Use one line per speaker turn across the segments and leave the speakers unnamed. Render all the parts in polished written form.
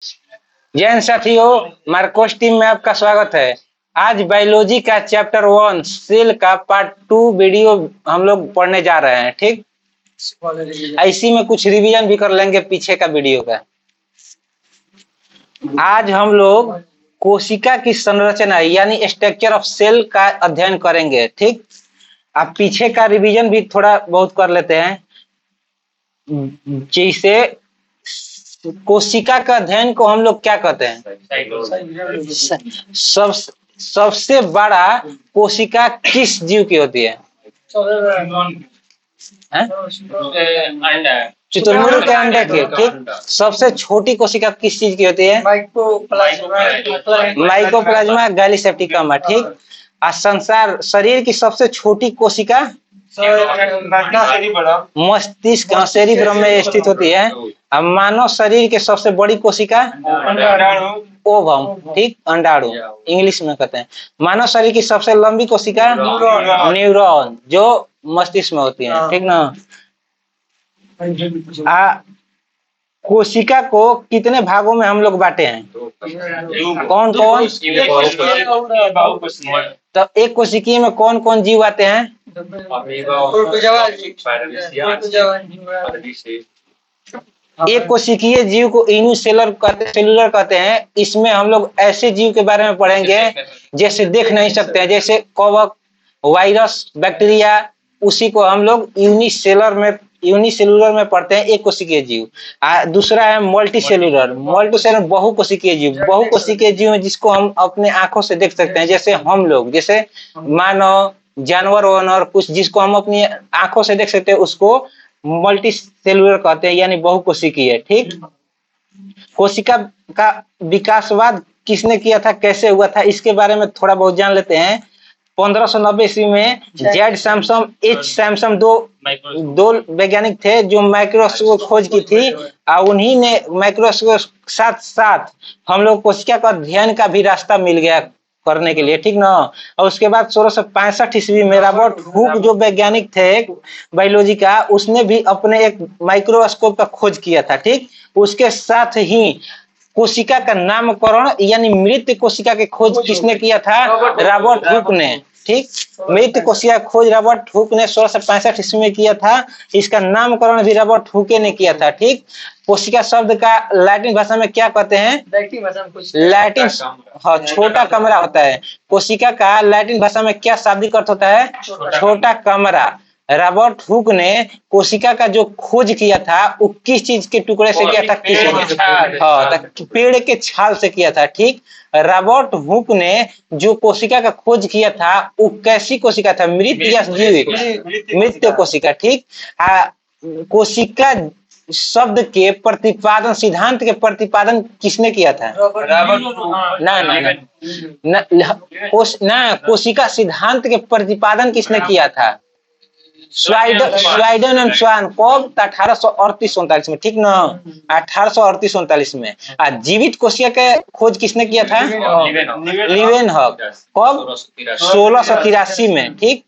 जय हिंद साथियों, Marcos team में आपका स्वागत है। आज बायोलॉजी का चैप्टर 1 सेल का पार्ट 2 वीडियो हम लोग पढ़ने जा रहे हैं। ठीक, इसी में कुछ रिवीजन भी कर लेंगे पीछे का वीडियो का। आज हम लोग कोशिका की संरचना यानी स्ट्रक्चर ऑफ सेल का अध्ययन करेंगे। ठीक, आप पीछे का रिवीजन भी थोड़ा बहुत कर लेते हैं। जैसे कोशिका का अध्ययन को हम लोग क्या कहते हैं? सबसे बड़ा कोशिका किस जीव की होती है? शुतुरमुर्ग के अंडे की। ठीक, सबसे छोटी कोशिका किस चीज की होती है? Mycoplasma gallisepticum. ठीक, संसार शरीर की सबसे छोटी कोशिका मस्तिष्क सेरिब्रम में स्थित होती है। अब मानव शरीर के सबसे बड़ी कोशिका ओवम। ठीक, अंडाणु इंग्लिश में कहते हैं। मानव शरीर की सबसे लंबी कोशिका न्यूरॉन, जो मस्तिष्क में होती है। ठीक ना। कोशिका को कितने भागों में हम लोग बांटे हैं? कौन कौन? तो एक कोशिकीय में कौन कौन जीव आते हैं? एक कोशिकीय जीव को यूनिसेलुलर कहते हैं। इसमें हम लोग ऐसे जीव के बारे में पढ़ेंगे जैसे देख नहीं सकते हैं, जैसे कवक, वायरस, बैक्टीरिया। उसी को हम लोग यूनिसेलुलर में पढ़ते हैं, एक कोशिकीय जीव। दूसरा है मल्टीसेलुलर बहुकोशिकीय जीव। बहुकोशिकीय जीव है जिसको हम अपने आंखों से देख सकते हैं, जैसे हम लोग, जैसे मानव, जानवर और कुछ जिसको हम अपनी आंखों से देख सकते हैं उसको मल्टी सेलुलर कहते हैं, यानी बहुकोशिकीय। ठीक, कोशिका का विकासवाद किसने किया था, कैसे हुआ था, इसके बारे में थोड़ा बहुत जान लेते हैं। 1590 ईस्वी में जेड सैमसम, एच सैमसम दो वैज्ञानिक थे जो माइक्रोस्कोप खोज की थी। और उन्हीं ने माइक्रोस्कोप साथ साथ हम लोग कोशिका का अध्ययन का भी रास्ता मिल गया करने के लिए। ठीक ना। और उसके बाद 1665 ईस्वी में रॉबर्ट हुक जो वैज्ञानिक थे बायोलॉजी का, उसने भी अपने एक माइक्रोस्कोप का खोज किया था। ठीक, उसके साथ ही कोशिका का नामकरण यानी मृत कोशिका के खोज किसने किया था? रॉबर्ट हुक ने। ठीक, मृत कोशिका खोज रॉबर्ट हुक ने 1665 ईस्वी में किया था। इसका नामकरण भी रॉबर्ट हुक ने किया था। ठीक, कोशिका शब्द का लैटिन भाषा में क्या कहते हैं? लैटिन, हाँ, छोटा कमरा होता है। कोशिका का लैटिन भाषा में क्या शाब्दिक अर्थ होता है? छोटा कमरा। रॉबर्ट हुक ने कोशिका का जो खोज किया था वो किस चीज के टुकड़े से किया था? पेड़ के छाल से किया था। ठीक, रॉबर्ट हुक ने जो कोशिका का खोज किया था वो कैसी कोशिका था? मृत या जीवित? मृत कोशिका। ठीक, कोशिका शब्द के प्रतिपादन, सिद्धांत के प्रतिपादन किसने किया था? ना, कोशिका सिद्धांत के प्रतिपादन किसने किया था? स्वाइडन एंड स्वान। कब? 1838-39 में। ठीक ना, 1838-39 में। जीवित कोशिका के खोज किसने किया था? लीवेनहॉक। कब? 1683 में। ठीक,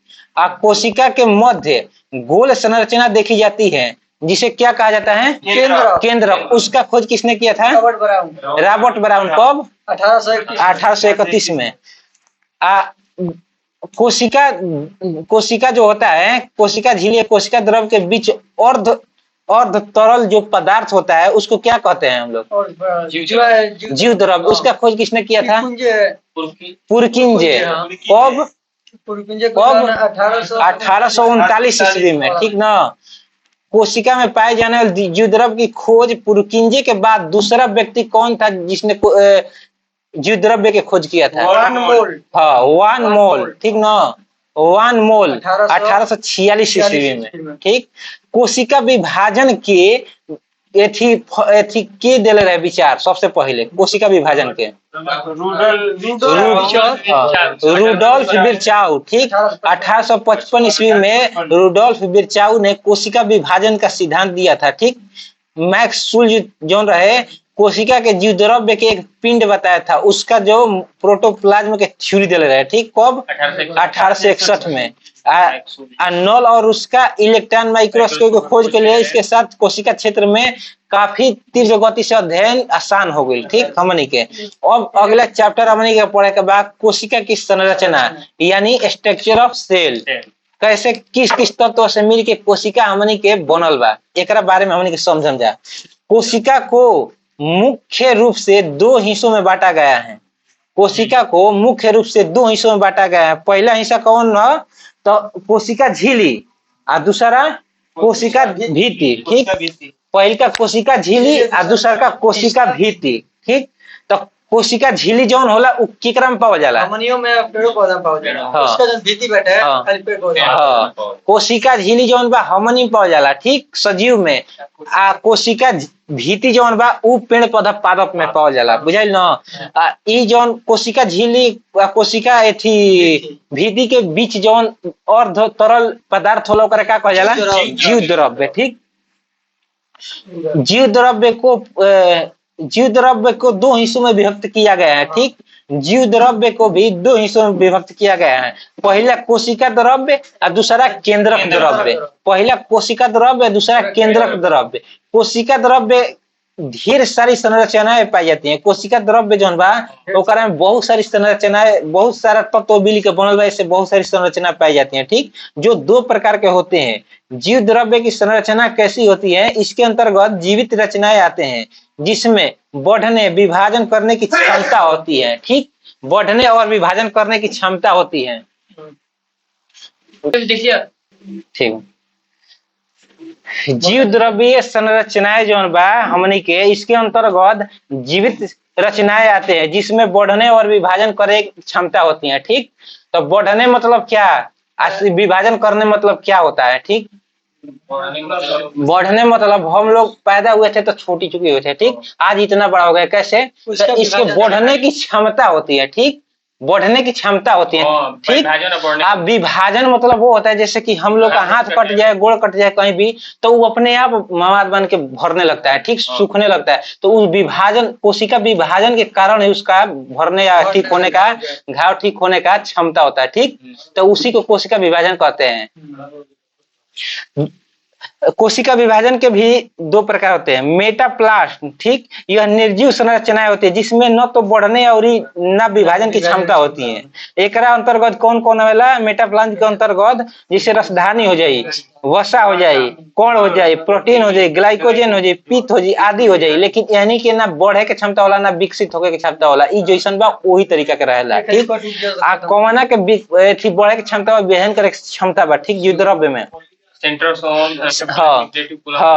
कोशिका के मध्य गोल संरचना देखी जाती है जिसे क्या कहा जाता है? केंद्र। उसका खोज किसने किया था? Robert brown. कब? 1831 में। कोशिका जो होता है, कोशिका झिल्ली, कोशिका द्रव के बीच अर्ध तरल जो पदार्थ होता है उसको क्या कहते हैं हम लोग? जीव द्रव। उसका खोज किसने किया था? पुरकिंजे। कब? 1839 ईस्वी में। ठीक ना। कोशिका में पाए जाने वाले जीव द्रव की खोज पुरकिंजे के बाद दूसरा व्यक्ति कौन था जिसने जीव द्रव्य के खोज किया था? वान मोल। ठीक ना, वान मोल 1846 ईस्वी में। ठीक, कोशिका विभाजन के के दिल रहे विचार सबसे पहले कोशिका विभाजन के? रूडोल्फ विर्चाउ। ठीक, 1855 ईस्वी में रूडोल्फ विर्चाउ ने कोशिका विभाजन का सिद्धांत दिया था। ठीक, मैक्स सुल जो रहे कोशिका के जीव द्रव्य के एक पिंड बताया था, उसका जो प्रोटोप्लाज्म के थ्योरी दे रहे हैं, ठीक, कब 1861 में। नल और उसका इलेक्ट्रॉन माइक्रोस्कोप की खोज के लिए इसके साथ कोशिका क्षेत्र में काफी तीव्र गति से अध्ययन आसान हो गई, ठीक हमनी के। अब अगला चैप्टर हमनी के पढ़े के बाद कोशिका की संरचना यानी स्ट्रक्चर ऑफ सेल, कैसे किस किस तत्व से मिल के कोशिका हमनी के बनल बा, एकरा बारे में हमनी के समझम जा। कोशिका को मुख्य रूप से दो हिस्सों में बांटा गया है। कोशिका को मुख्य रूप से दो हिस्सों में बांटा गया है। पहला हिस्सा कौन है? तो कोशिका झिल्ली और दूसरा कोशिका भित्ति, ठीक। पहले का कोशिका झिल्ली और दूसरा का कोशिका भित्ति, ठीक। तो कोशिका झिल्ली जौन होला उ केकरा में पावल जाला?
हमनियों में पेड़ पौधा में पावल जाला। उसका जो भित्ति बैठे है खाली पेड़ पौधा।
कोशिका झिल्ली जौन बा हमनी में पावल जाला, ठीक, सजीव में। आ कोशिका भित्ति जौन बा उ पेड़ पौधा पादप में पावल जाला, बुझाइल न। ई जौन कोशिका झिल्ली कोशिका एथी भित्ति के बीच जौन अर्ध तरल पदार्थ होला ओकरा का कहल जाला? जीव द्रव्य, ठीक। जीव द्रव्य को दो हिस्सों में विभक्त किया गया है, ठीक। जीव द्रव्य को भी दो हिस्सों में विभक्त किया गया है। पहला कोशिका द्रव्य और दूसरा केंद्रक द्रव्य। पहला कोशिका द्रव्य, दूसरा केंद्रक द्रव्य। कोशिका द्रव्य ढेर सारी संरचनाएं पाई जाती हैं। कोशिका द्रव्य जौन बा ओकरा में बहुत सारी संरचनाएं, बहुत सारा तत्व मिल के बनल बा, इससे बहुत सारी संरचना पाई जाती हैं, ठीक, जो दो प्रकार के होते हैं। जीव द्रव्य की संरचना कैसी होती है? इसके अंतर्गत जीवित रचनाएं आते हैं जिसमें बढ़ने विभाजन करने की क्षमता होती है, ठीक, बढ़ने और विभाजन करने की क्षमता होती है, ठीक। जीव द्रव्य संरचनाएं जौन बा हमनी के इसके अंतर्गत जीवित रचनाएं आते हैं जिसमें बढ़ने और विभाजन करे की क्षमता होती है, ठीक। तो बढ़ने मतलब क्या, विभाजन करने मतलब क्या होता है, ठीक। बढ़ने मतलब हम लोग पैदा हुए थे तो छोटी चुकी हुए थे, ठीक, आज इतना बड़ा हो गया, कैसे? तो इसके बढ़ने की क्षमता होती है, ठीक, बढ़ने की क्षमता होती है, ठीक। अब विभाजन मतलब वो होता है जैसे कि हम लोग का हाथ कट जाए, गोड़ कट जाए कहीं भी, तो वो अपने आप मवाद बन के भरने लगता है, ठीक, सूखने लगता है। तो उस विभाजन, कोशिका विभाजन के कारण ही उसका भरने या ठीक होने का, घाव ठीक होने का क्षमता होता है, ठीक। तो उसी को कोशिका विभाजन कहते हैं। कोशिका विभाजन के भी दो प्रकार होते हैं। मेटाप्लास्ट, ठीक, यह निर्जीव संरचनाएं होती है जिसमें न तो बढ़ने और न विभाजन की क्षमता होती है। एकरा अंतर्गत कौन कौन आवेला? मेटाप्लास्ट के अंतर्गत जैसे रसधानी हो जाई, वसा हो जाई, कण हो जाई, प्रोटीन हो जाई, ग्लाइकोजन हो जाई, पित्त हो जाई, आदि हो जाई। लेकिन यानी कि ना बढ़े के क्षमता होला ना विकसित होके के क्षमता होला। ई जैसन बा वही तरीका के रहेला, ठीक। आ कौना के बढ़े के क्षमता, विभाजन करे के क्षमता बा, ठीक, जीव द्रव्य में। हाँ,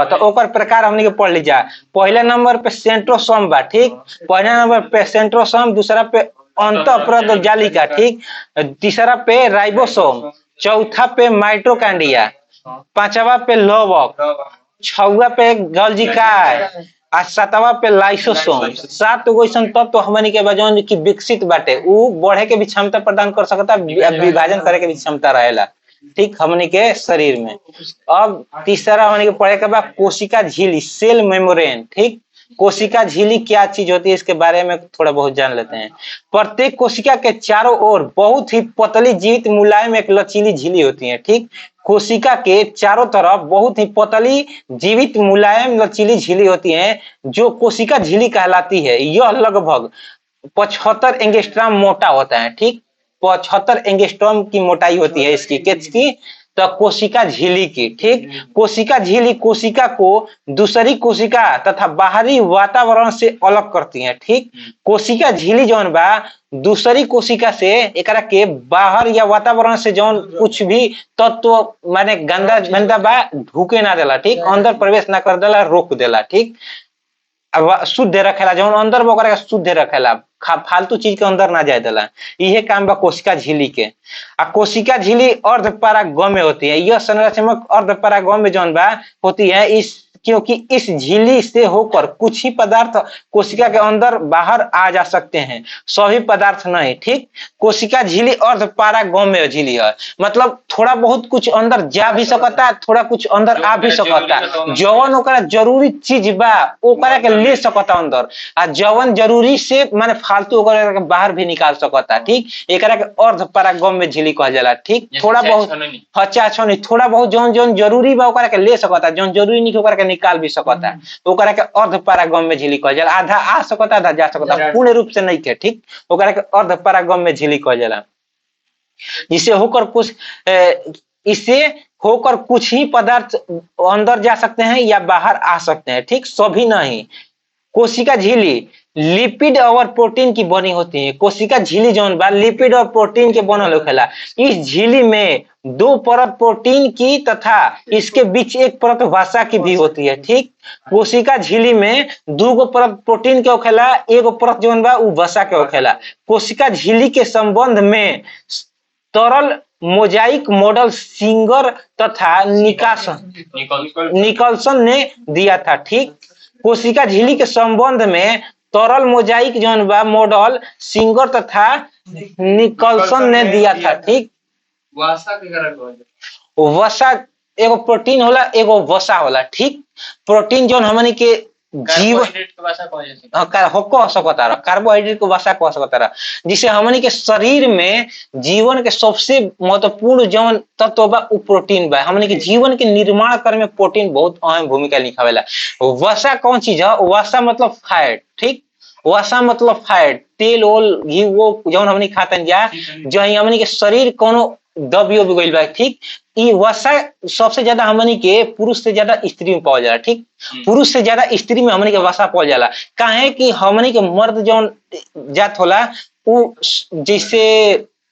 तो ओकर प्रकार हमनी के पढ़ लीजा। पहले नंबर पे सेंट्रोसोम बा, ठीक, पहले नंबर पे सेंट्रोसोम, दूसरा पे अंतःप्रद जालिका, ठीक, तीसरा पे राइबोसोम, चौथा पे माइटोकॉन्ड्रिया, पांचवा पे लवक, छवा पे गॉल्जिकाय और सातवा पे लाइसोसोम। 7 गो ऐसन तत्व हमनी के जौन की विकसित बाटे, उ बढ़े के भी क्षमता प्रदान कर सकता, विभाजन करे के भी क्षमता रहेला, ठीक, हमनी के शरीर में। अब तीसरा हमनी के पढ़े के बाद कोशिका झिल्ली, सेल मेम्ब्रेन, ठीक। कोशिका झिल्ली क्या चीज होती है इसके बारे में थोड़ा बहुत जान लेते हैं। प्रत्येक कोशिका के चारों ओर बहुत ही पतली, जीवित, मुलायम एक लचीली झिल्ली होती है, ठीक। कोशिका के चारों तरफ बहुत ही पतली, जीवित, मुलायम, लचीली झिल्ली होती है जो कोशिका झिल्ली कहलाती है। यह लगभग 75 एंगस्ट्रॉम मोटा होता है, ठीक, 75 एंगस्ट्रॉम की मोटाई होती है इसकी, किसकी? तो कोशिका झिल्ली की, ठीक। कोशिका झिल्ली कोशिका को दूसरी कोशिका तथा बाहरी वातावरण से अलग करती है, ठीक। कोशिका झिल्ली जौन बा दूसरी कोशिका से एकरा के बाहर या वातावरण से जौन कुछ भी तत्व माने गंदा बा ढुके ना देला, ठीक, अंदर प्रवेश ना कर देला, रोक देला, ठीक। शुद्ध रखेला, जौन अंदर वगैरह शुद्ध रखेला, फालतू चीज के अंदर ना जाए देला। यह काम बा कोशिका झिल्ली के। कोशिका झिल्ली अर्धपरागम्य होती है। यह संरचनात्मक अर्धपरागम्य जौन बा होती है। इस क्योंकि इस झिल्ली से होकर कुछ ही पदार्थ कोशिका के अंदर बाहर आ जा सकते हैं, सभी पदार्थ नहीं। ठीक, कोशिका झिल्ली अर्ध पारागम्य झिल्ली है, मतलब थोड़ा बहुत कुछ अंदर जा भी सकता है, थोड़ा कुछ अंदर आ भी सकता है। जवन ओकरा जरूरी चीज बा ओकरा के ले सकता अंदर, आ जवन जरूरी से माने फालतू ओकरा के बाहर भी निकाल सकता। ठीक, एकरा के अर्ध पारागम्य झिल्ली कहल जाला। ठीक, थोड़ा बहुत अच्छा नहीं, थोड़ा बहुत जौन जौन जरूरी बा ओकरा के ले सकता, जौन जरूरी नहीं ओकरा के निकाल भी सकता, ओकरा के अर्ध पारागम्य झिल्ली कहल जाला। आधा आ सकता, आधा जा सकता, पूर्ण रूप से नहीं के। ठीक, ओकरा के अर्ध पारागम्य झिल्ली कहल जाला। जिसे होकर कुछ इससे होकर कुछ ही पदार्थ अंदर जा सकते हैं या बाहर आ सकते हैं। ठीक, सभी नहीं। कोशिका झिल्ली लिपिड और प्रोटीन की बनी होती है। कोशिका झिल्ली जौन बा लिपिड और प्रोटीन के बनल होखेला। इस झिल्ली में 2 परत प्रोटीन की तथा इसके बीच 1 परत वसा की भी होती है। ठीक, कोशिका झिल्ली में 2 परत प्रोटीन के होखेला, 1 परत जौन बा उ वसा के होखेला। कोशिका झिल्ली के संबंध में तरल मोजाइक मॉडल सिंगर तथा निकलसन ने दिया था। ठीक, कोशिका झिल्ली के संबंध में तरल मोजाइक जौन बा मॉडल सिंगर तथा निकलसन ने दिया था। ठीक, वसा एगो प्रोटीन होला, एगो वसा होला। ठीक, प्रोटीन जौन हमनी के जीव कार्बोहाइड्रेट को वसा कह सकता, जिसे हमनी के शरीर में जीवन के सबसे महत्वपूर्ण जौन तत्व बा उ प्रोटीन बा। हमनी के जीवन के निर्माण करे में प्रोटीन बहुत अहम भूमिका निभावेला। वसा कौन चीज है? वसा मतलब फैट। ठीक, वसा मतलब फैट, तेल ओल घी वो जौन हमनी खातन जा जो हमनी के शरीर कोनो दबियो भी गइल बा। ठीक, ई वसा सबसे ज्यादा हमनी के पुरुष से ज्यादा स्त्री में पावल जाला। ठीक, पुरुष से ज्यादा स्त्री में हमनी के वसा पावल जाला। काहे कि हमनी के मर्द जौन जात होला उ जैसे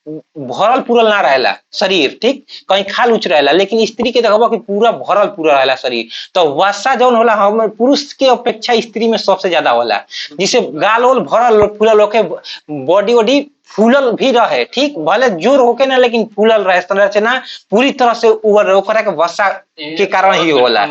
भरल पूरल ना रहेला शरीर। ठीक, कहीं खाल उच रहेला, लेकिन स्त्री के देखबा कि पूरा भरल पूरा रहेला शरीर। तो वसा जौन होला हम पुरुष के अपेक्षा स्त्री में सबसे ज्यादा होला, जिसे गाल ओल भरल फूलल होके बॉडी वॉडी फूलल भी रहे। ठीक, भले जोर होके ना लेकिन फूलल रहे, संरचना पूरी तरह से उबर ओकरा के वसा के कारण ही होला।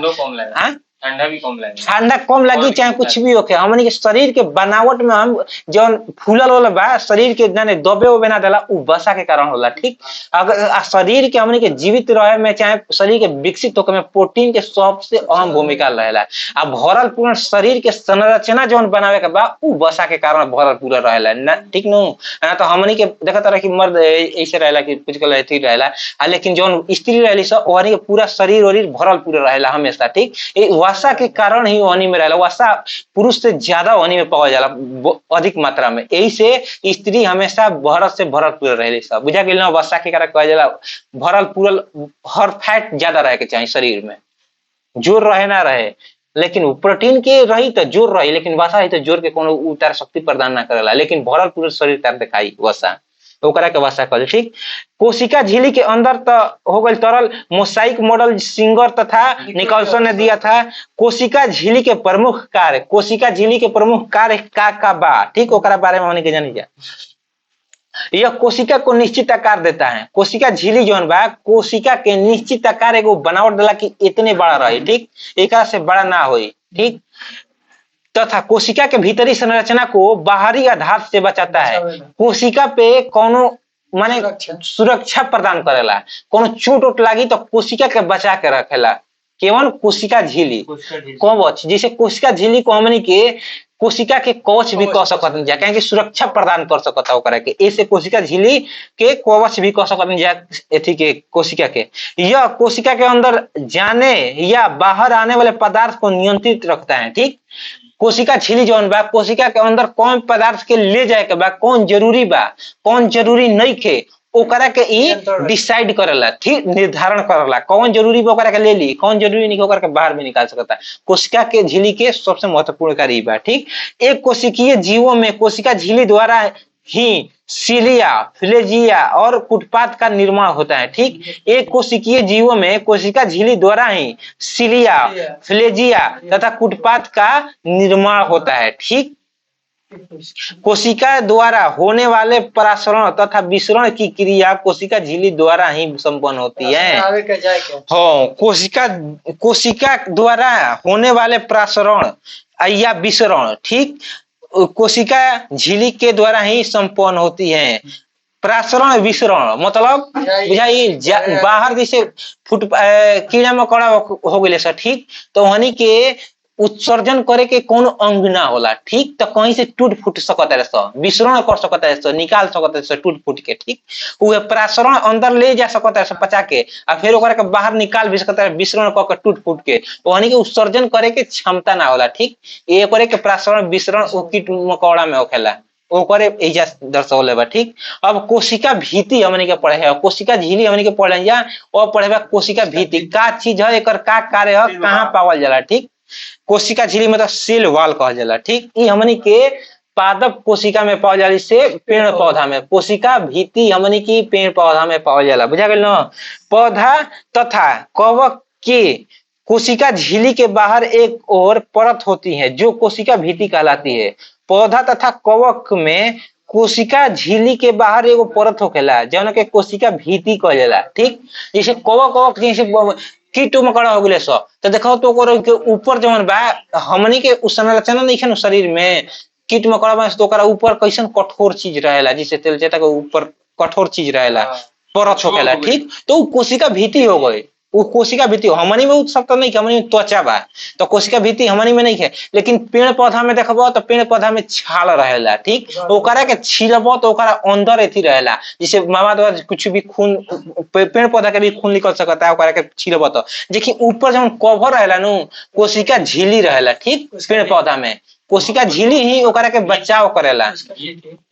ठंडा भी कम लगे, ठंडा कम लगी चाहे कुछ भी होके। हमनी के शरीर के बनावट में हम जौन फूलल होला बा शरीर के जाने दबे उबे ना देला उ वसा के कारण होला। ठीक, अगर शरीर के हमनी के जीवित रहे में चाहे शरीर के विकसित होके में प्रोटीन के सबसे अहम भूमिका रहेला। आ भरल पूर्ण शरीर के संरचना जौन बनावे के बा उ वसा के कारण भरल पूरा रहेला ना। ठीक नु, तो हमनी के देखत रहे कि मर्द ऐसे रहेला कि कुछ कल ऐसे रहेला, लेकिन जौन स्त्री रहेली सब ओहनी के पूरा शरीर वरीर भरल पूरा रहेला हमेशा। ठीक, वसा के कारण ही वहनी में रहेला। वसा पुरुष से ज्यादा वहनी में पावल जाला अधिक मात्रा में, यही से स्त्री हमेशा भरल से भरल पूरा रहेली सब। बुझा गेल ना? वसा के कारण कहल जाला भरल पूरल, हर फैट ज्यादा रहे के चाहिए शरीर में, जोर रहे ना रहे। लेकिन प्रोटीन के रही तो जोर रही, लेकिन वसा रही तो जोर के कोनो उतार शक्ति प्रदान ना करेला, लेकिन भरल पूरल शरीर तार दिखाई वसा, ओकरा के वसा कहल। ठीक, कोशिका झिल्ली के अंदर तो हो गई तरल मोसाइक मॉडल सिंगर तथा निकलसन ने दिया था। कोशिका झिल्ली के प्रमुख कार्य, कोशिका झिल्ली के प्रमुख कार्य का बा। ठीक, ओकरा बारे में हमनी के जानी जा। यह कोशिका को निश्चित आकार देता है। कोशिका झिल्ली जौन बा कोशिका के निश्चित आकार एगो बनावट देला कि इतने बड़ा रही। ठीक, एकरा से बड़ा ना होई। ठीक, तथा कोशिका के भीतरी संरचना को बाहरी आघात से बचाता है। कोशिका पे कोनो माने सुरक्षा प्रदान करेला, कोनो चोट उट लागी तो कोशिका के बचा के रखेला। केवल कोशिका झिल्ली कवच, जैसे कोशिका झिल्ली को हमनी के कोशिका के कवच भी कह सकत जा, कहे सुरक्षा प्रदान कर सकता ओकरा के, ऐसे कोशिका झिल्ली के कवच भी कह सकत जा एथी के कोशिका के। यह कोशिका के अंदर जाने या बाहर आने वाले पदार्थ को नियंत्रित रखता है। ठीक, कोशिका झिल्ली जौन बा कोशिका के अंदर कौन पदार्थ के ले जाए के बा, कौन जरूरी बा कौन जरूरी नहीं के, ओकरा के ई डिसाइड करेला। ठीक, निर्धारण करेला कौन जरूरी बा ओकरा के ले ली, कौन जरूरी नहीं ओकरा के बाहर भी निकाल सकता है। कोशिका के झिल्ली के सबसे महत्वपूर्ण कार्य बा। ठीक, एक कोशिकीय जीवों में कोशिका झिल्ली द्वारा ही सिलिया, फ्लेजिया और कुटपात का निर्माण होता है। ठीक, एक कोशिकीय जीवों में कोशिका झिल्ली द्वारा ही सिलिया, फ्लेजिया तथा कुटपात का निर्माण होता है। ठीक, कोशिका द्वारा होने वाले परासरण तथा विसरण की क्रिया कोशिका झिल्ली द्वारा ही संपन्न होती है। हाँ, कोशिका द्वारा होने वाले परासरण या विसरण, ठीक, कोशिका झिल्ली के द्वारा ही संपन्न होती है। परासरण विसरण मतलब बुझाइए बाहर जैसे कीड़ा मकोड़ा हो गए सर, ठीक, तो वहां के उत्सर्जन करे के कोनो अंग ना होला, ठीक, तो कहीं से टूट फूट सकता है सो, विसरण कर सकता है सो, निकाल सकता है सो टूट फूट के, ठीक, वो परासरण अंदर ले जा सकता है सो पचा के, और फिर ओकरा के बाहर निकाल भी सकता है विसरण कर टूट फूट के, वहां के उत्सर्जन करे के क्षमता ना होला, ठीक, ये करे के परासरण विसरण कीट मकोड़ा में होखेला, ओकरे एजा दर्शौले बा, ठीक। अब कोशिका भीति हमने के पढ़े है, कोशिका झिल्ली हमने के पढ़े जा, और पढ़े बा कोशिका भीति का चीज है, एकर का कार्य है, कहां पावल जाला, ठीक। कोशिका झिल्ली मतलब सेल वॉल कहल जाला, ठीक, ये हमने के पादप कोशिका में पावल जाला, से पेड़ पौधा में, कोशिका भीति हमने की पेड़ पौधा में पावल जाला, बुझा गेल न। पौधा तथा कवक के कोशिका झिल्ली के बाहर एक और परत होती है जो कोशिका भीति कहलाती है। पौधा तथा कवक में कोशिका झिल्ली के बाहर एगो परत होखेला जौन के कोशिका भीति कहल जाला, ठीक। जैसे कवक जैसे कीट मकोड़ा हो गए सो, तो देखो तो के ऊपर जौन बा हमनी के संरचना नहीं है शरीर में, कीट मकोड़ा में तो ओकरा ऊपर कैसन कठोर चीज रहेला, जैसे तेलचट्टा के ऊपर कठोर चीज रहेला, परत होखेला, ठीक, तो कोशिका भीति हो गई, वो कोशिका भीति हमनी में सब तो नहीं, हमनी में त्वचा बा, तो कोशिका भीति हमनी में नहीं है, लेकिन पेड़ पौधा में देखबो तो पेड़ पौधा में छाल रहेला, ठीक, ओकरा के छीलबो तो ओकरा अंदर एथी रहेला, जैसे मामा कुछ भी खून पेड़ पौधा के भी खून निकल सकता है, ओकरा के छीलबो तो देखिए ऊपर जब कवर रहेला नु कोशिका झिल्ली रहेला, ठीक, पेड़ पौधा में कोशिका झिल्ली ही ओकरा के बचाव करेला,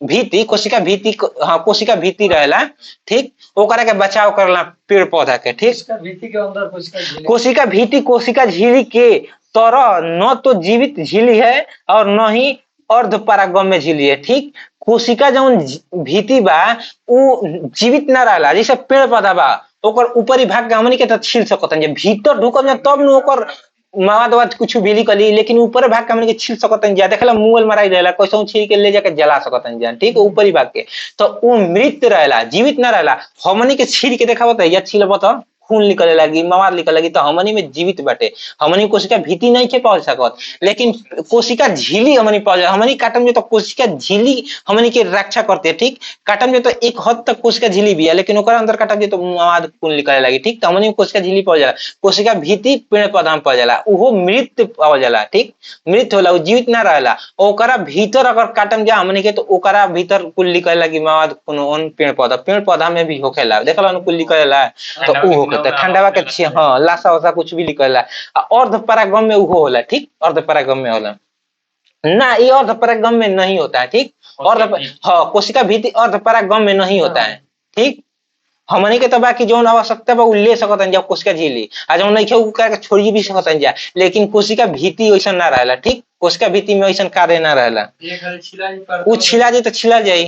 भीति कोशिका भीति, हाँ कोशिका भीति रहेला, ठीक, ओकरा के बचाव करेला पेड़ पौधा के, ठीक।
भीति के अंदर
कोशिका भीति कोशिका झिल्ली के तरह न तो जीवित झिल्ली है और न ही अर्ध परागम्य झिल्ली है, ठीक। कोशिका जौन भीति बा वो जीवित ना रहला, जैसे पेड़ पौधा बा ओकर ऊपरी भाग के हमनी के तो छील सकतन, जे भीतर ढुकब तब न ओकर मवाद कुछ भी लिखली, लेकिन ऊपर भाग के हमने के छील सकतन जा, देखला मुंगल मराई रहेला कैसे छील के ले जाके जला सकतन जा, ठीक, ऊपरी भाग के, तो वो मृत रहेला, जीवित ना रहेला। हमनी के छील के देखावत है या छीलबो तो खून निकले लगी, मवाद निकले लगी, तो हमनी में जीवित बाटे, हमनी कोशिका भीति नहीं के पाल सकत, लेकिन कोशिका झिल्ली हमनी पाल, हमनी काटम जो तो कोशिका झिल्ली हमनी के रक्षा करते, ठीक, काटम जो तो एक हद तक कोशिका झिल्ली भी है, लेकिन ओकरा अंदर काटम जो तो मवाद खून निकले लगी, ठीक, तो हमनी कोशिका झिल्ली पाल जाला, कोशिका भीति पेड़ पौधा में पाल जाला, उहो मृत पाल जाला, ठीक, मृत होला, वो जीवित ना रहेला, ओकरा भीतर अगर काटम जा हमनी के तो ओकरा भीतर कुल निकले लगी मवाद खून, पेड़ पौधा में भी होखेला, देखला कुल निकलेला, तो ऊ ठंडा के हाँ लाशा वसा कुछ भी निकलेला, अर्ध परागम्य उहो होला, ठीक, अर्ध परागम्य होला ना, ये अर्ध परागम्य नहीं होता है, ठीक, हाँ कोशिका भीति अर्ध परागम्य नहीं होता है, ठीक। हमनी के तो बाकी जो आवश्यकता बा ले सकतन जा कोशिका झिल्ली, आ जो नहीं के छोड़ी भी सकतन जा, लेकिन कोशिका भीति वैसा ना रहेला, ठीक, कोशिका भीति में वैसा कार्य ना रहेला, वो छिला जाए तो छिला जाए,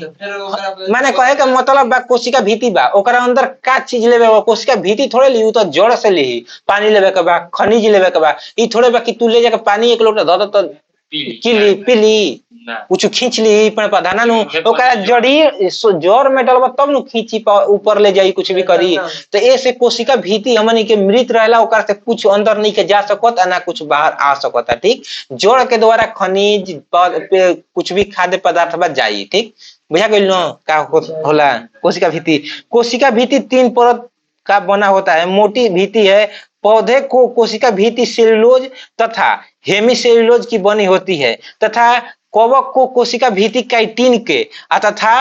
माने कहे का मतलब बा कोशिका भीति बा ओकरा अंदर का चीज लेबे, कोशिका भीति थोड़े ली, तो जड़ से ली, पानी लेबे के बा, खनिज लेबे के बा, ई थोड़े बा कि तू ले जाके पानी 1 लोटा धर तो पीली कुछ खींच ली पेड़ पौधा ना ओकरा जड़ी जड़ में डलबा तब नु खींची ऊपर ले जाई कुछ भी करी, तो ऐसे कोशिका भीति हमनी के मृत रहेला, ओकरा से कुछ अंदर नहीं के जा सकत ना कुछ बाहर आ सकता, ठीक, जड़ के द्वारा खनिज कुछ भी खाद्य पदार्थ बा जाई, ठीक, बुझा गइल न का होला। कोशिका भीति 3 परत का बना होता है, मोटी भीति है, पौधे को कोशिका भीति सेलुलोज तथा हेमीसेलुलोज की बनी होती है, तथा कवक को कोशिका भीति काइटिन के तथा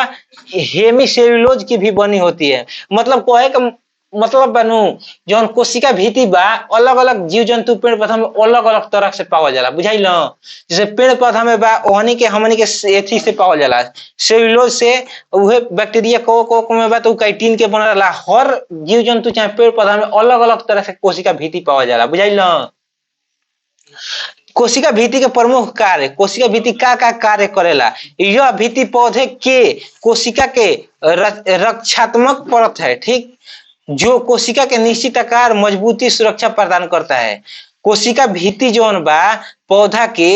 हेमीसेलुलोज की भी बनी होती है। मतलब कहे का मतलब बनू जौन कोशिका भीति बा अलग अलग जीव जंतु पेड़ पौधा में अलग अलग तरह से पावल जाला, बुझाइल, जैसे पेड़ पौधा में बा ओहनी के हमनी के एथी से पावल जाला, सेलुलोज से, उहे बैक्टीरिया को में बा तो काइटिन के बनल रहा, हर जीव जंतु चाहे पेड़ पौधा में अलग अलग तरह से कोशिका भीति पावल जाला, बुझाइल। कोशिका भीति के प्रमुख कार्य, कोशिका भीति का कार्य करेला, यह भीति पौधे के कोशिका के रक्षात्मक परत है, ठीक, जो कोशिका के निश्चित आकार मजबूती सुरक्षा प्रदान करता है। कोशिका भीति जोन बा पौधा के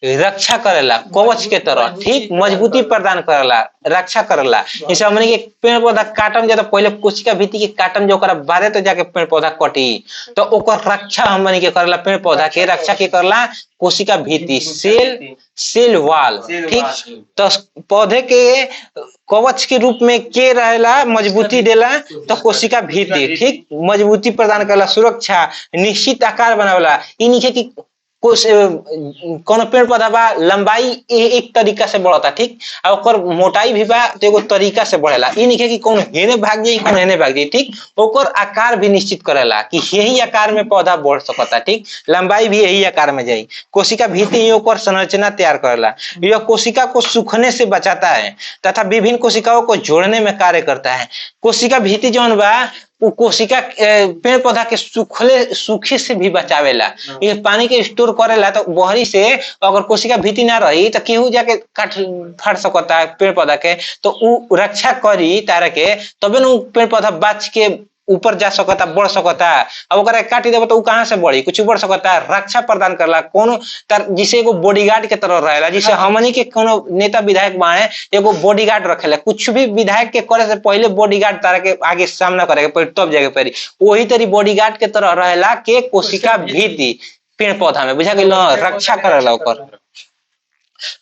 रक्षा करेला कवच के तरह, ठीक, मजबूती प्रदान करेला, रक्षा करेला। जैसे हमने के पेड़ पौधा काटम जाता पहले कोशिका भित्ति के काटम जो ओकरा बारे तो जाके पेड़ पौधा कटी, तो ओकर रक्षा हमने के करेला, पेड़ पौधा के रक्षा के करला कोशिका भित्ति, सेल वाल, ठीक। तो पौधे के कवच के रूप में के रहेला, मजबूती देला, तो कोशिका भित्ति, ठीक, मजबूती प्रदान करेला, सुरक्षा, निश्चित आकार बनावेला। इ नीचे की कौन पेड़ पौधा बा लंबाई एक तरीका से बढ़ता, ठीक, और ओकर मोटाई भी बा तो एगो तरीका से बढ़ेला। इ नहीं कि कौन हेने भाग जाई कौन हेने भाग जाई, ठीक, ओकर आकार भी निश्चित करेला कि यही आकार में पौधा बढ़ सकता, ठीक, लंबाई भी यही आकार में जाई। कोशिका भित्ति ओकर संरचना तैयार करेला। यह कोशिका को सूखने से बचाता है तथा विभिन्न कोशिकाओं को जोड़ने में कार्य करता है। कोशिका भित्ति जौन बा वो कोशिका पेड़ पौधा के सूखे से भी बचावेला। ये पानी के स्टोर करेला, तो बहरी से अगर कोशिका भित्ति ना रही तो केहू जाके काट फाड़ सकता है पेड़ पौधा के, तो उ रक्षा करी तारा के, तबे न पेड़ पौधा बच के ऊपर जा सकता, बढ़ सकता। अब ओकरा काटी देबो तो उ कहां से बढ़ी, कुछ बढ़ सकता। रक्षा प्रदान करला कोनो जिसे एगो बॉडीगार्ड के तरह रहेला। जैसे हमनी के कोनो नेता विधायक बाए एगो बॉडीगार्ड रखेला, कुछ भी विधायक के करे से पहले बॉडीगार्ड तारा के आगे सामना करे के पड़ी, तब जाके पड़ी। वही तरी बॉडीगार्ड के तरह रहेला के कोशिका भित्ति पेड़ पौधा में, बुझा गेल, रक्षा करेला ओकर।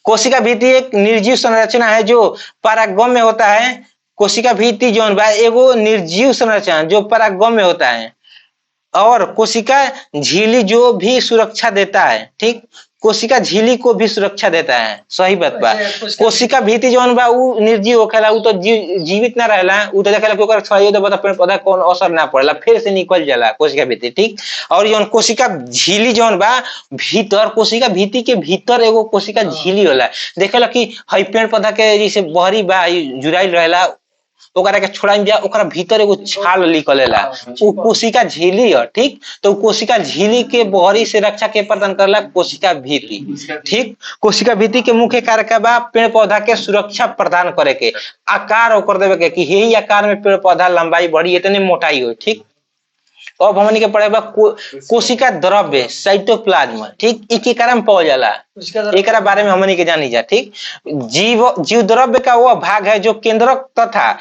कोशिका भित्ति एक निर्जीव संरचना है जो परागम में होता है। कोशिका भित्ति जो बा एगो निर्जीव संरचना जो परागम में होता है, और कोशिका झिल्ली जो भी सुरक्षा देता है, ठीक, कोशिका झिल्ली को भी सुरक्षा देता है। सही बात बा। कोशिका भित्ति जौन बा उ निर्जीव होखेला, उ तो जीवित ना रहेला, उ तो देखेला कि ओकर सही देबो त पेड़ पौधा कौन असर ना पड़ेला, फिर से निकल जाला कोशिका भित्ति, ठीक। और जौन कोशिका झिल्ली जौन बा भीतर, कोशिका भित्ति के भीतर एगो कोशिका झिल्ली होला। देखेला कि हई पेड़ पौधा के जैसे बहरी बा जुड़ाइल रहेला, ओकरा के छोड़ाई जा, ओकरा भीतर एगो छाल निकलेला, उ कोशिका झिल्ली है, ठीक। तो कोशिका झिल्ली के बहरी से रक्षा के प्रदान करला कोशिका भित्ति, ठीक। कोशिका भित्ति के मुख्य कार्य का बा पेड़ पौधा के सुरक्षा प्रदान करे के, आकार ओकर देवे के कि यही आकार में पेड़ पौधा लंबाई बढ़ी, इतनी मोटाई हो, ठीक। अब हमनी के पढ़े बा कोशिका द्रव्य, साइटोप्लाज्म, ठीक, एक कारण पावल जाला, एकरा बारे में हमनी के जानी जा, ठीक। जीव द्रव्य का वो भाग है जो केंद्रक तथा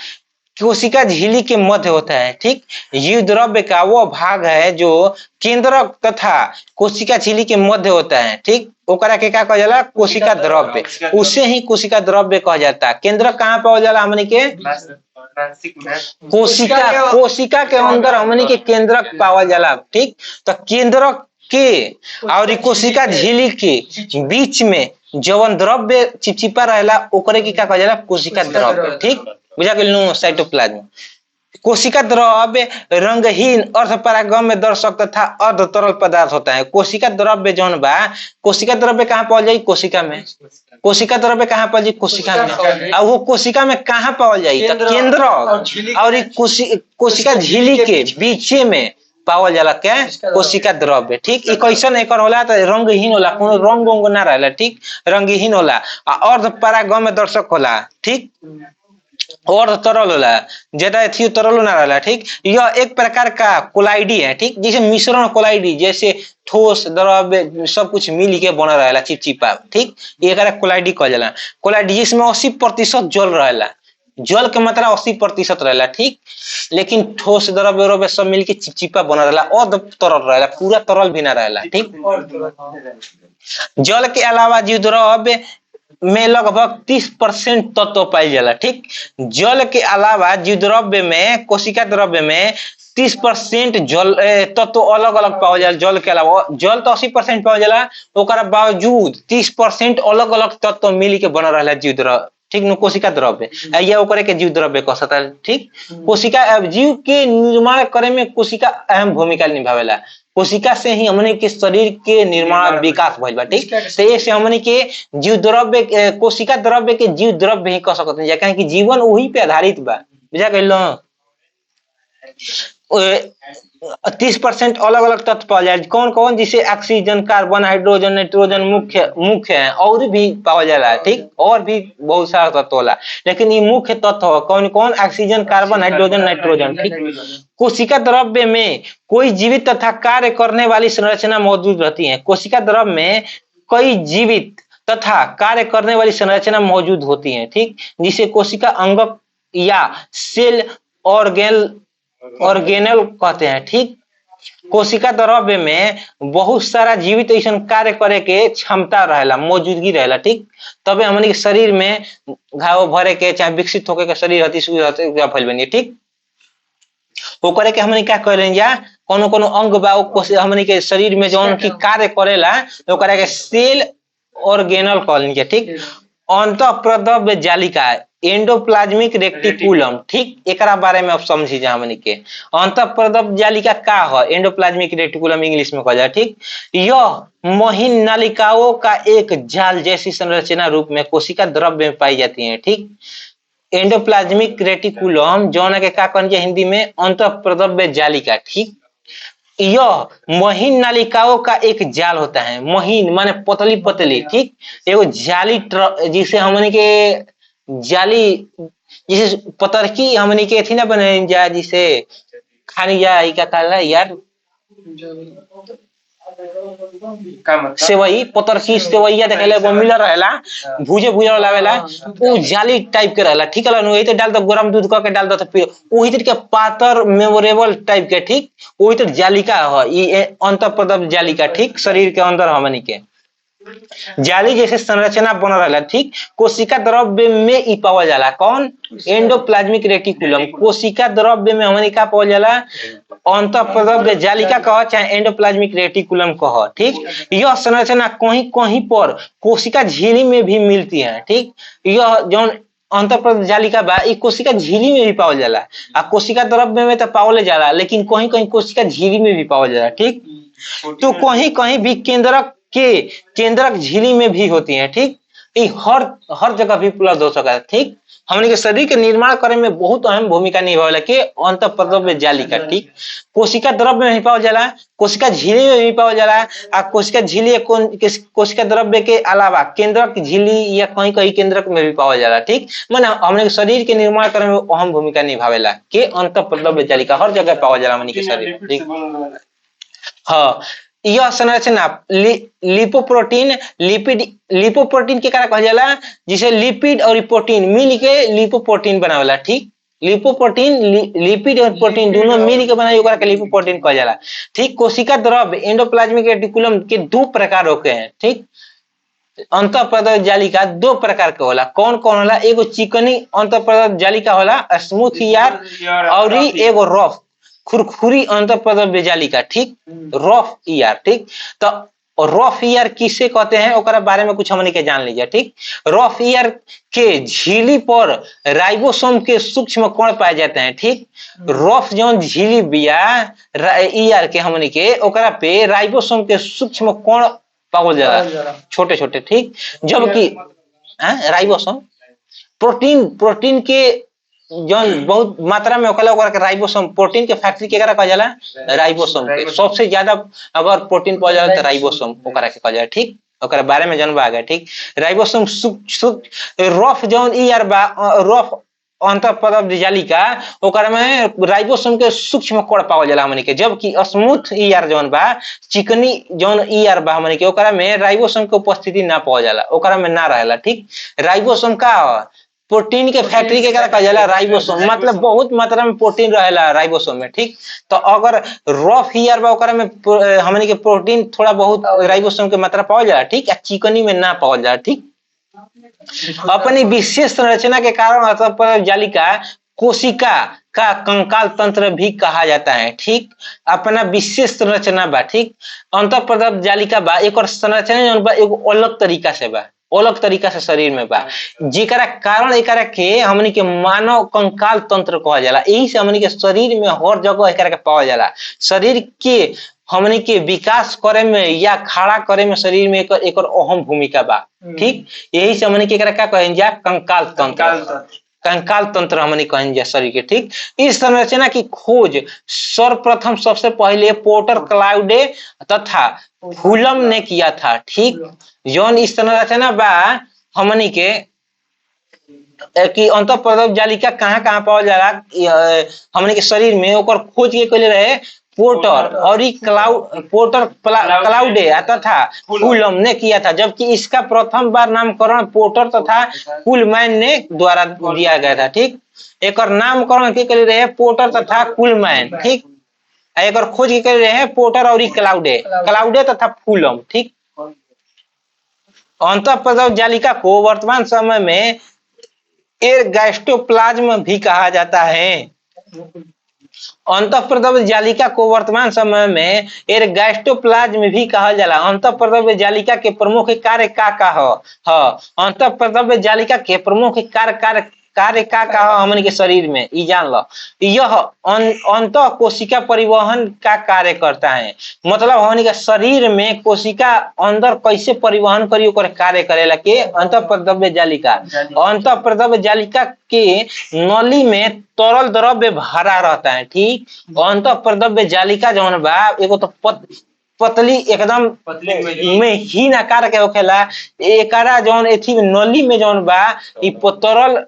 कोशिका झिल्ली के मध्य होता है, ठीक। जीव द्रव्य का वो भाग है जो केंद्रक तथा कोशिका झिल्ली के मध्य होता है, ठीक। ओकरा के क्या कहा जाला, कोशिका द्रव्य, उसे ही कोशिका द्रव्य कहा जाता है। केंद्रक कहाँ पावल जाला हमनी के, कोशिका के अंदर हमनी के केंद्रक पावल जाला, ठीक। तो केंद्रक के और कोशिका झिल्ली के बीच में जवन द्रव्य चिपचिपा रहेला ओकरे की क्या कहा जाला, कोशिका द्रव्य, ठीक, बुझा गेल। साइटोप्लाज्म कोशिका द्रव्य रंगहीन अर्धपरागम में दर्शक तथा अर्ध तरल पदार्थ होता है। कोशिका द्रव्य जौन बा, कोशिका द्रव्य कहाँ पावल जाई, कोशिका में। कोशिका द्रव्य कहाँ पावल जाई, कोशिका में। और वो कोशिका में कहाँ पावल जाई, तो केंद्र और कोशिका झिल्ली के बीच में पावल जाला क्या, कोशिका द्रव्य, ठीक। एक ऐसा एकर होला तो रंगहीन होला, कोनो रंग उंग ना रहेला, ठीक, रंगहीन होला। अर्ध परागम में दर्शक होला, ठीक, और तरल होला, ज्यादा एथियो तरल ना रहला, ठीक। यह एक प्रकार का कोलाइडी है, ठीक, जैसे मिश्रण कोलाइडी, जैसे ठोस द्रव्य सब कुछ मिल के बना रहेला चिपचिपा, ठीक, एकरा कोलाइडी कहल जाला। कोलाइडी जिसमें 80% जल रहेला, जल के मात्रा 80% रहेला, ठीक, लेकिन ठोस द्रव्य सब मिल के चिपचिपा बना रहेला, और तरल रहेला, पूरा तरल भी ना रहेला, ठीक। जल के अलावा जीव द्रव्य में लगभग 30% तत्व पाई जाला, ठीक। जल के अलावा जीव द्रव्य में, कोशिका द्रव्य में 30% जल तत्व अलग अलग पावल जाला। जल के अलावा जल तो 80% पावल जाला, ओकरा बावजूद 30% अलग अलग तत्व मिल के बन रहा जीव द्रव्य, ठीक न, कोशिका द्रव्य या ओकरे के जीव द्रव्य कह सकता है, ठीक। कोशिका जीव के निर्माण करे में कोशिका अहम भूमिका निभावेला। कोशिका से ही हमने के शरीर के निर्माण विकास भइल बा, ठीक। तो ऐसे हमने के जीव द्रव्य, कोशिका द्रव्य के जीव द्रव्य ही कह सकते हैं, काहे कि जीवन वही पे आधारित बा, बुझा गइल। 30% अलग अलग तत्व पावल जाए, कौन कौन, जैसे ऑक्सीजन, कार्बन, हाइड्रोजन, नाइट्रोजन मुख्य है, और भी पावल जाला, ठीक, और भी बहुत सारा तत्व होला, लेकिन ये मुख्य तत्व है कौन कौन, ऑक्सीजन, कार्बन, हाइड्रोजन, नाइट्रोजन, ठीक। कोशिका द्रव्य में कोई जीवित तथा कार्य करने वाली संरचना मौजूद रहती है। कोशिका द्रव्य में कई जीवित तथा कार्य करने वाली संरचना मौजूद होती हैं, ठीक, जिसे कोशिका अंग या सेल ऑर्गेनल कहते हैं, ठीक। कोशिका द्रव्य में बहुत सारा जीवित ऐसा कार्य करे के क्षमता रहेला, मौजूदगी रहेला, ठीक, तबे हमनी के शरीर में घाव भरे के चाहे विकसित होके के शरीर रहती फैल बनी, ठीक। वो करे के हमनी क्या करें जा कोनो कोनो अंग बा हमनी के शरीर में जौन की कार्य करेला वो करे के सेल ऑर्गेनल कहल, ठीक। अंतःप्रद्रव्य जालिका एंडोप्लाज्मिक रेटिकुलम, ठीक, एकरा बारे में अब समझी जा हमनी के अंतःप्रद्रव्य जालिका का है, एंडोप्लाज्मिक रेटिकुलम इंग्लिश में कहा जाए, ठीक। यह महीन नालिकाओं का एक जाल जैसी संरचना रूप में कोशिका द्रव्य में पाई जाती है, ठीक। एंडोप्लाज्मिक रेटिकुलम जौन के का कहन हिंदी में अंतःप्रद्रव्य जालिका, ठीक। यह महीन नालिकाओं का एक जाल होता है, महीन माने पतली पतली, ठीक, एगो जाली जिसे हमने के जाली जिसे पतरकी हमने के थी ना बने जा जिसे खानी जा क्या कहला यार सेवई पतरकी सेवैया देखेला वो मिलर रहेला भुजे भुजे वाला वाला वो जाली टाइप के रहेला, ठीक है, वही तो डाल दो गरम दूध का के डाल दो तो फिर वही तरीके पातर मेमोरेबल टाइप के, ठीक, वही तो जालिका है, ये अंतःप्रद्रव्य जालिका, ठीक, शरीर के अंदर हमनी के जाली जैसे संरचना बन रहा, ठीक। कोशिका द्रव्य में ही पावल जाला कौन, एंडोप्लाज्मिक रेटिकुलम, कोशिका द्रव्य में हमनी का पावल जाला अंतःप्रद्रव्य जालिका कह चाहे एंडोप्लाज्मिक रेटिकुलम कह, ठीक। यह संरचना कहीं कहीं पर कोशिका झिल्ली में भी मिलती है, ठीक। यह जो अंतःप्रद्रव्य जालिका बा कोशिका झिल्ली में भी पावल जाला, आ कोशिका द्रव्य में तो पावल जाला लेकिन कहीं कहीं कोशिका झिल्ली में भी पावल जाला, ठीक। तो कहीं कहीं भी केंद्रक झिल्ली में भी होती है, ठीक। ये हर जगह भी उपलब्ध हो सका है, ठीक। हमने के शरीर के निर्माण करे में बहुत अहम भूमिका निभावेला के अंतःप्रद्रव्य जालिका, ठीक। कोशिका द्रव्य में भी पावल जाला, कोशिका झिल्ली में भी पावल जाला, आ कोशिका झिल्ली कोशिका द्रव्य के अलावा केंद्रक झिल्ली या कहीं कहीं केंद्रक में भी पावल जाला, ठीक। माने हमने के शरीर के निर्माण करे में अहम भूमिका निभावेला के अंतःप्रद्रव्य जालिका हर जगह पावल जाला हमने के शरीर, ठीक। हाँ, यह संरचना लिपोप्रोटीन लिपोप्रोटीन के कारण कहा जाला जिसे लिपिड और प्रोटीन मिल के लिपोप्रोटीन बनावेला, ठीक। लिपोप्रोटीन लिपिड और प्रोटीन दोनों मिल के बनाई ओकरा के लिपोप्रोटीन कहा जाला, ठीक। कोशिका द्रव्य एंडोप्लाज्मिक रेटिकुलम के दो प्रकार होते हैं, ठीक। अंतःप्रद्रव्य जालिका दो प्रकार के होला, कौन कौन होला, एगो चिकनी अंतःप्रद्रव्य जालिका होला स्मूथ यार और एगो रफ खुरखुरी अंतःप्रद्रव्य जालिका, ठीक, रफ ईआर, ठीक। तो रफ ईआर किसे कहते हैं ओकरा बारे में कुछ हमने के जान लीजिए, ठीक। रफ ईआर के झिल्ली पर राइबोसोम के सूक्ष्म कण पाए जाते हैं, ठीक। रफ जो झिल्ली बिया ईआर के हमने के ओकरा पे राइबोसोम के सूक्ष्म कण पावल जाला छोटे छोटे, ठीक। जबकि राइबोसोम प्रोटीन के जो बहुत मात्रा में होकला ओकरा के राइबोसोम प्रोटीन के फैक्ट्री केकरा कहा जाला, राइबोसोम के सबसे ज्यादा अगर प्रोटीन पावल जाला तो राइबोसोम ओकरा के कहा जाला, ठीक। ओकरा बारे में जानबा आ गया, ठीक। राइबोसोम रफ जोन ईआर बा रफ अंतःप्रद्रव्य जालिका ओकरा में राइबोसोम के सूक्ष्म कण पावल जाला हमनी के, जबकि स्मूथ ईआर जोन बा चिकनी जोन ईआर बा हमनी के ओकरा में राइबोसोम के उपस्थिति ना पावल जाला, ओकरा में ना रहेला, ठीक। राइबोसोम का प्रोटीन के फैक्ट्री के कहा जाला राइबोसोम, मतलब बहुत मात्रा में प्रोटीन रहेला राइबोसोम में, ठीक। तो अगर रफ ईआर बा ओकरा में हमनी के प्रोटीन थोड़ा बहुत राइबोसोम के मात्रा पावल जाला, ठीक, चिकनी में ना पावल जाला, ठीक। अपनी विशेष संरचना के कारण अंतःप्रद्रव्य जालिका कोशिका का कंकाल तंत्र भी कहा जाता है, ठीक। अपना विशेष संरचना बा, ठीक। अंतःप्रद्रव्य जालिका बा एक और संरचना बा एगो अलग तरीका से बा, अलग तरीका से शरीर में बा जेकरा कारण एकरा के हमनी के मानव कंकाल तंत्र कहा जाला। यही से हमनी के शरीर में हर जगह एकरा के पावल जाला। शरीर के हमनी के विकास करे में या खड़ा करे में शरीर में एक अहम भूमिका बा, ठीक। यही से हमनी के एकरा का कहन जा कंकाल तंत्र, कंकाल तंत्र हमनी कहन जा शरीर के, ठीक। इस संरचना की खोज सर्वप्रथम सबसे पहले पोर्टर क्लाउडे तथा फुलम ने किया था, ठीक। जौन इस संरचना बा हमनी के कि अंतःप्रद्रव्य जालिका कहाँ कहाँ पावल जाला हमनी के शरीर में ओकर खोज के कइले रहे पोर्टर और पोर्टर क्लाउडे तथा कुलम ने किया था, जबकि इसका प्रथम बार नामकरण पोर्टर तथा कुलमैन ने द्वारा दिया गया था। ठीक, एक और नामकरण के कर रहे हैं पोर्टर तथा कुलमैन। ठीक, एक और खोज के कर रहे हैं पोर्टर और क्लाउडे तथा कुलम। ठीक, अंतःप्रदव जालिका को वर्तमान समय में एरगैस्ट्रोप्लाज्म भी कहा जाता है। अंतःप्रदव जालिका को वर्तमान समय में एरगैस्ट्रोप्लाज्म भी कहा जाला। अंतःप्रदव जालिका के प्रमुख कार्य का हो? अंतःप्रदव जालिका के प्रमुख कार्य का हमन के शरीर में ई जान लो, यह अंत कोशिका परिवहन का कार्य करता है। मतलब हमन के शरीर में कोशिका अंदर कैसे परिवहन करी ओकर कार्य करेला के अंतःप्रदव जालिका। अंतःप्रदव जालिका के नली में तरल द्रव्य भरा रहता है। ठीक, अंतःप्रदव जालिका जौन बा एगो तो पतली एकदम में हीन आकार के होखेला। एकरा जौन एथी नली में जौन बा ई तरल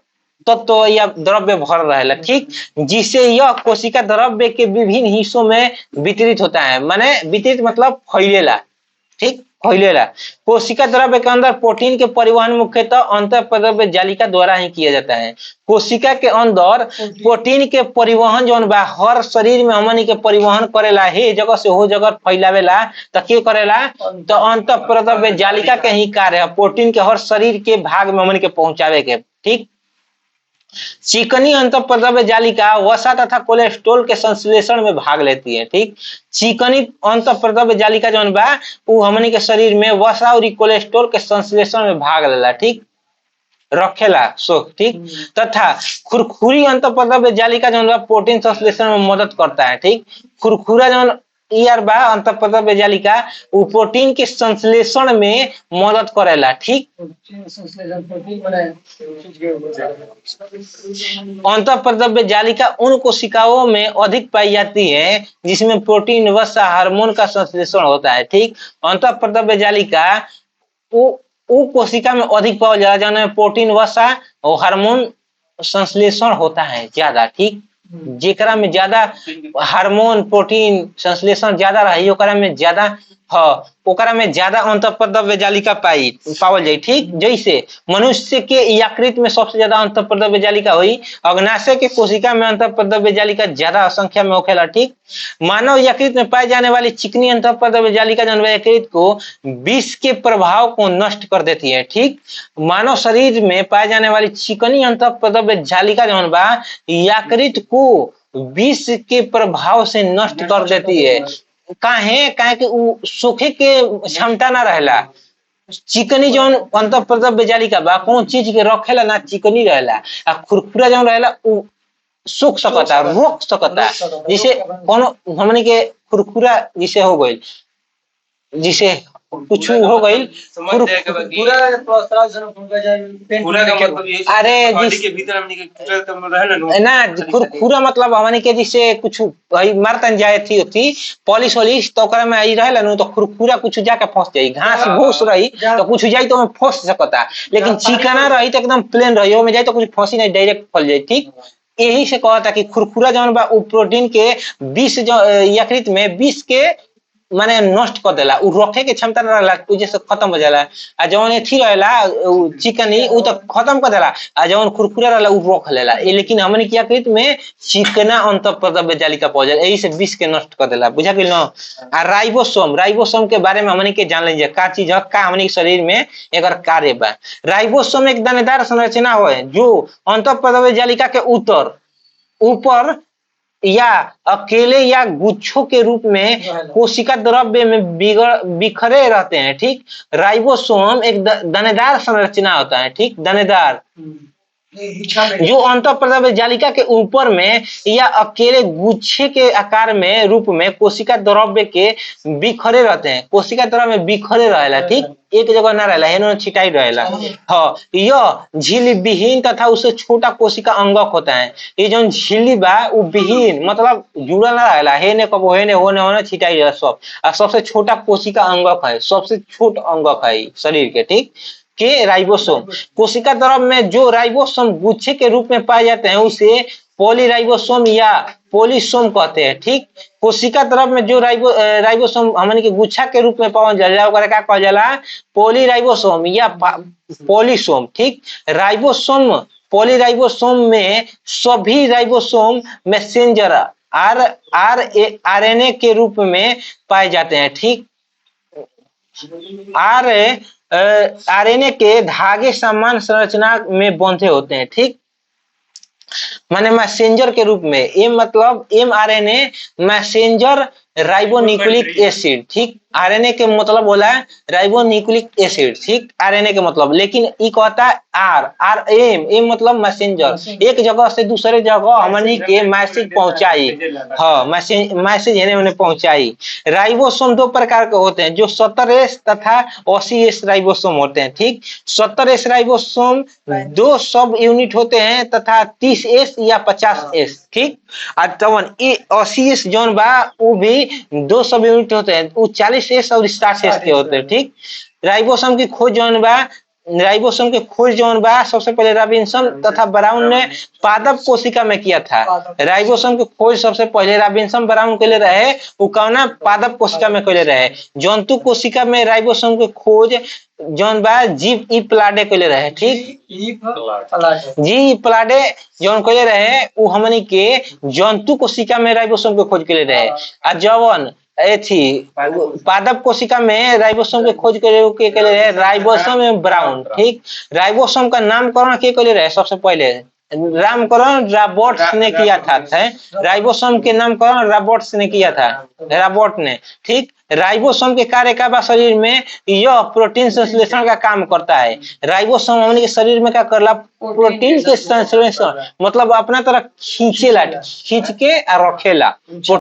तत्व या द्रव्य भर रहेला। ठीक, जिससे यह कोशिका द्रव्य के विभिन्न हिस्सों में वितरित होता है। माने वितरित मतलब फैलेला। ठीक, फैलेला। कोशिका द्रव्य के अंदर प्रोटीन के परिवहन मुख्यतः अंतःप्रदव जालिका द्वारा ही किया जाता है। कोशिका के अंदर प्रोटीन के परिवहन जौन बा हर शरीर में हमनी के परिवहन करेला, हे जगह से हो जगह फैलावेला तो के करेला? तो अंतःप्रदव जालिका के ही कार्य है प्रोटीन के हर शरीर के भाग में हमनी के पहुंचावे के। ठीक, चिकनी अंतःप्रदव जालिका वसा तथा कोलेस्ट्रॉल के संश्लेषण में भाग लेती है। ठीक, चिकनी अंतःप्रदव जालिका जौन बा वो हमनी के शरीर में वसा और कोलेस्ट्रॉल के संश्लेषण में भाग लेला। ठीक, रखेला सो। ठीक, तथा खुरखुरी अंतःप्रदव जालिका जौन बा प्रोटीन संश्लेषण में मदद करता है। ठीक, खुरखुरा जौन यार बा अंतःप्रदव जालिका वो प्रोटीन के संश्लेषण में मदद करेला। ठीक, अंतःप्रदव जालिका उन कोशिकाओं में अधिक पाई जाती है जिसमें प्रोटीन वसा हार्मोन का संश्लेषण होता है। ठीक, अंतःप्रदव जालिका वो कोशिका में अधिक पाया जाता है जिनमें प्रोटीन वसा और हार्मोन संश्लेषण होता है ज्यादा। ठीक, जेकरा में ज्यादा हार्मोन प्रोटीन संश्लेषण ज्यादा रही ओकरा में ज्यादा ओकरा में ज्यादा अंतःप्रदव जालिका पावल जाए। ठीक, जैसे मनुष्य के यकृत में सबसे ज्यादा अंतःप्रदव जालिका हुई, अग्नाशय के कोशिका में अंतःप्रदव जालिका ज्यादा संख्या में होखेला। ठीक, मानव यकृत में पाई जाने वाली चिकनी अंतःप्रदव जालिका जौन यकृत को विष के प्रभाव को नष्ट कर देती है। ठीक, मानव शरीर में पाए जाने वाली चिकनी अंतःप्रदव जालिका जौन बा यकृत को विष के प्रभाव से नष्ट कर देती है। काहे कि उ सोखे के क्षमता ना रहेला। चिकनी जौन अंतःप्रदव जालिका बा कौन चीज के रखेला ना चिकनी रहेला, आ खुरखुरा जौन रहेला उ सोख सकता, रोक सकता। जैसे कोनो हमने के खुरखुरा जिसे हो गई, जिसे कुछ हो गई अरे ना खुरखुरा मतलब हमने के जिसे कुछ मरतन जाए थी पॉलिश वॉलिश तो ओकरा में आई रहेला नु तो खुरखुरा कुछ जाके फंस जाई, घास घूस रही तो कुछ जाई तो फंस सकता, लेकिन चिकना रही तो एकदम प्लेन रही ओमे जाई तो कुछ फंसी नहीं, डायरेक्ट फल जाई। ठीक, यही से कहता कि खुरखुरा जौन बा उ प्रोटीन के विष यकृत में विष के माने नष्ट कर देला, उ रखे के क्षमता ना रहला, उ जैसे खत्म हो जाला। आ जौन एथी रहेला चिकनी उ तो खत्म कर देला, आ जौन खुरखुरा रहला उ रोक लेला। लेकिन हमन के यकृत में चिकना अंतःप्रदव जालिका पावल जाला, यही से विष के नष्ट कर देला। बुझा गेल न? आ राइबोसोम के बारे में हमन के जान लीजिए का चीज है, का हमन के शरीर में एकर कार्य बा। राइबोसोम एक दानेदार संरचना है जो अंतःप्रदव जालिका के ऊपर या अकेले या गुच्छों के रूप में कोशिका द्रव्य में बिखरे रहते हैं। ठीक, राइबोसोम एक दानेदार संरचना होता है। ठीक, दानेदार जो अंतःप्रदव जालिका के ऊपर में या अकेले गुच्छे के आकार में रूप में कोशिका द्रव्य के बिखरे रहते हैं। कोशिका द्रव्य में बिखरे रहेला। ठीक, एक जगह ना रहेला, हेनो छिटाई रहेला। हाँ, यह झिल्ली विहीन तथा उससे छोटा कोशिका अंगक होता है। ये जो झिल्ली बा वो विहीन मतलब जुड़ा ना रहेला, हेने कबो हेने होने छिटाई रहेला सब। और सबसे छोटा कोशिका अंगक है, सबसे छोट अंगक है शरीर के। ठीक, के राइबोसोम कोशिका द्रव्य में जो राइबोसोम गुच्छे के रूप में पाए जाते हैं उसे पॉलीराइबोसोम या पोलिसोम कहते हैं। ठीक, कोशिका तरफ में जो राइबोसोम हमन के गुच्छा के रूप में पावल जाला ओकरा का कहल जाला पॉलीराइबोसोम या पोलिसोम। ठीक, राइबोसोम पॉलीराइबोसोम में सभी राइबोसोम मैसेंजर आरएनए के रूप में पाए जाते हैं। ठीक, आरएनए के धागे समान संरचना में बंधे होते हैं। ठीक, माने मैसेंजर के रूप में, एम मतलब mRNA मैसेंजर राइबोन्यूक्लिक एसिड। ठीक, आरएनए के मतलब बोला है राइबोन्यूक्लिक एसिड। ठीक, आरएनए के मतलब, लेकिन ई कहता है एम मतलब मैसेंजर, एक जगह से दूसरे जगह हमनी के मैसेज पहुंचाई। हाँ, मैसेज इन्हें उन्हें पहुंचाई। राइबोसोम दो प्रकार के होते हैं, जो 70S तथा 80S राइबोसोम होते हैं। ठीक, 70S राइबोसोम 2 सब यूनिट होते हैं तथा 30S या 50S। ठीक, और 80S जोन बा वो भी 2 सब यूनिट होते हैं, वो 40S और 60S के होते हैं। ठीक, राइबोसोम की खोज जोन बा सबसे पहले रॉबिन्सन तथा ब्राउन ने पादप कोशिका में किया था। राइबोसोम की खोज सबसे पहले रॉबिन्सन ब्राउन के लिए रहे, वो कौना पादप कोशिका में के रहे। जंतु कोशिका में राइबोसोम की खोज जोन बा जीव ई प्लाडे के लिए रहे। ठीक, जी प्लाडे जोन के लिए रहे वो हमनी के जंतु कोशिका में राइबोसोम के खोज के लिए रहे। आ जवन पादप कोशिका में राइबोसोम के खोज के लिए रहे राइबोसोम ब्राउन। ठीक, राइबोसोम का नामकरण के लिए रहे सबसे पहले नामकरण रॉबर्ट्स ने किया था। राइबोसोम के नामकरण रॉबर्ट्स ने किया था, रॉबर्ट ने। ठीक, राइबोसोम के कार्य का बा शरीर में यह प्रोटीन संश्लेषण का काम करता है। राइबोसोम हमने के शरीर में क्या करला, प्रोटीन के संश्लेषण मतलब अपना तरफ खींच के रखेला।